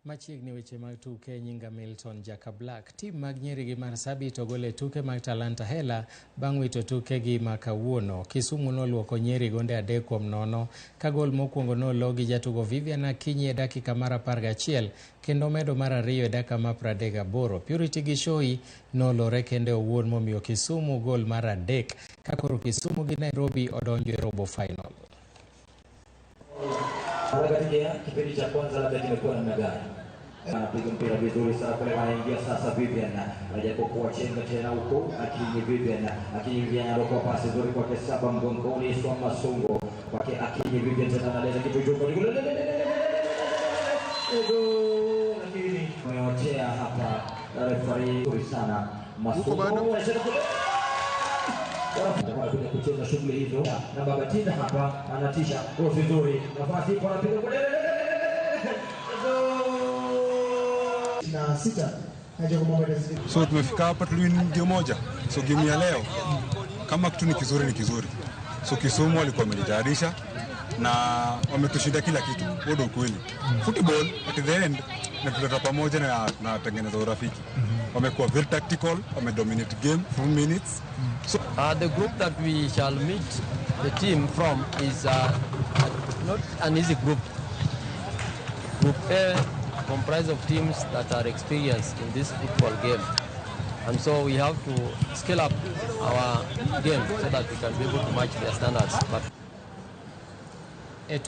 Machiegni weche mag tuke nyinga Milton Jaka Black. Tim mag Nyeri gi Marsabit ogole tuke mag Talanta Hela bang' wito tuke gi ma kawuono. Kisumu noluoko Nyeri gonde 3-0 ka gol mokwongo noloo gi jatugo Vivian Akinyi e dakika mar 11 kendo medo mar 2 e dakika mar 38. Purity Gishoi nolore kende owuon momiyo Kisumu gol mar 3 ka koro Kisumu gi Nairobi odonjo e robo final. Katika kipindi cha kwanza labda kimekuwa namna gani? Anapiga mpira vizuri sana kule, anaingia sasa Vivian. Anajapokuwa chenga tena huko Akinyi Vivian. Akiingia na kwa pasi nzuri kwa Kesaba mgongoni kwa Masungo. Kwa Akinyi Vivian tena analeta kitu juu kwa kule. Lakini ameotea hapa referee nzuri sana Masungo. Wanakuja kucheza shughuli hizo na Babatina hapa anatisha roho nzuri, nafasi ipo, anapiga kule na sita. So tumefika hapa tuliwin ndio moja. So game ya leo kama kitu ni kizuri. So Kisumu walikuwa wamejitayarisha na wametushinda kila kitu. Ndio kweli. Football at the end na tuleta pamoja na tengeneza urafiki. Wamekuwa very tactical, wamedominate game 4 minutes. So the group that we shall meet the team from is not an easy group. Group A comprised of teams that are experienced in this football game, and so we have to scale up our game so that we can be able to match their standards. But